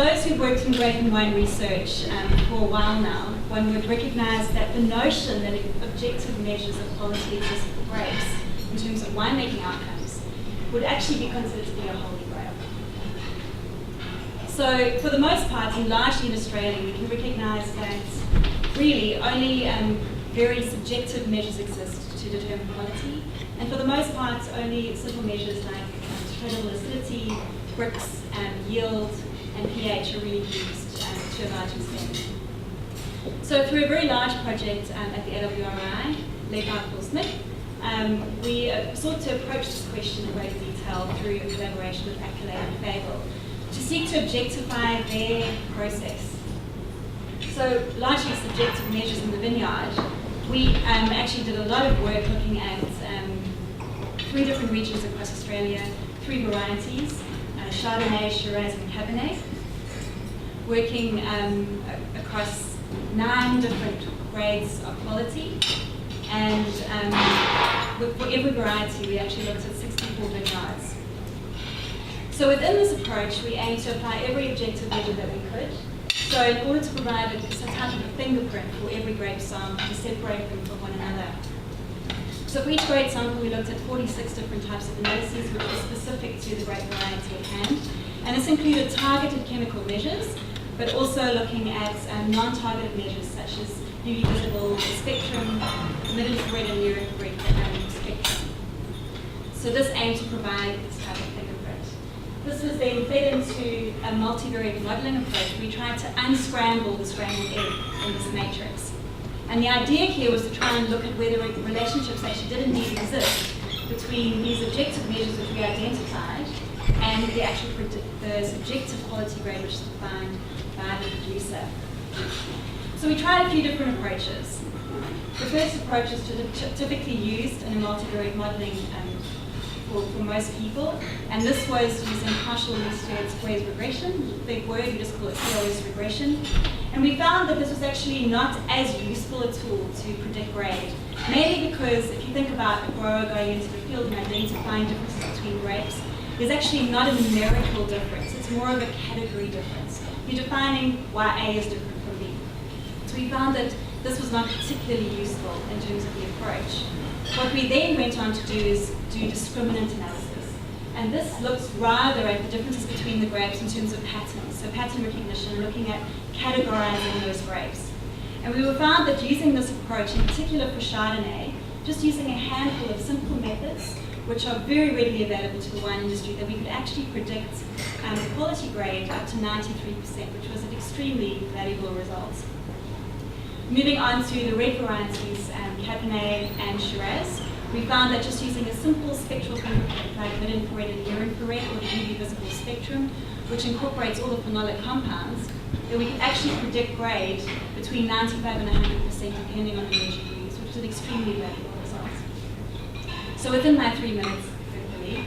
those who've worked in grape and wine research for a while now, one would recognise that the notion that objective measures of quality exist for grapes in terms of winemaking outcomes would actually be considered to be a holy grail. So for the most part, and largely in Australia, we can recognise that really only very subjective measures exist to determine quality, and for the most part, only simple measures like tradable acidity, bricks, yield, and pH are really used to a large extent. So through a very large project at the AWRI, led by Paul Smith, we sought to approach this question in great detail through a collaboration with Adelaide and Fable to seek to objectify their process. So largely subjective measures in the vineyard, we actually did a lot of work looking at 3 different regions across Australia, 3 varieties, Chardonnay, Shiraz and Cabernet, working across 9 different grades of quality, and for every variety we actually looked at 64 vineyards. So within this approach we aimed to apply every objective measure that we could. So in order to provide a type of a fingerprint for every grape sample to separate them from one another. So for each grape sample we looked at 46 different types of analyses which were specific to the grape variety at hand. And this included targeted chemical measures, but also looking at non-targeted measures such as UV visible spectrum, mid-infrared and near-infrared spectrum. So this aimed to provide this type of fingerprint. This was then fed into a multivariate modelling approach. We tried to unscramble the scrambled egg in this matrix. And the idea here was to try and look at whether relationships actually did indeed exist between these objective measures which we identified and the actual the subjective quality grade which is defined by the producer. So we tried a few different approaches. The first approach is typically used in a multivariate modelling for most people, and this was using partial least squares regression, big word, we just call it PLS regression. And we found that this was actually not as useful a tool to predict grade, mainly because if you think about a grower going into the field and identifying differences between grapes, there's actually not a numerical difference, it's more of a category difference. You're defining why A is different from B. So we found that this was not particularly useful in terms of the approach. What we then went on to do is do discriminant analysis. And this looks rather at the differences between the grapes in terms of patterns. So pattern recognition, looking at categorizing those grapes. And we found that using this approach, in particular for Chardonnay, just using a handful of simple methods, which are very readily available to the wine industry, that we could actually predict quality grade up to 93%, which was an extremely valuable result. Moving on to the red varieties, Cabernet and Shiraz, we found that just using a simple spectral fingerprint like mid-infrared and near-infrared, or the UV visible spectrum, which incorporates all the phenolic compounds, that we could actually predict grade between 95 and 100% depending on the measure we use, which is an extremely valuable result. So within my 3 minutes, hopefully,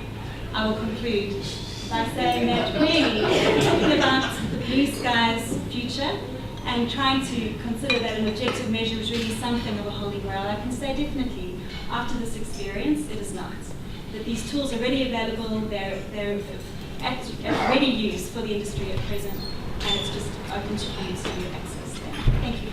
I will conclude by saying that really, thinking about the blue skies future, and trying to consider that an objective measure is really something of a holy grail, I can say definitely, after this experience, it is not. That these tools are ready available, they're at ready use for the industry at present, and it's just open to you to access them. Thank you.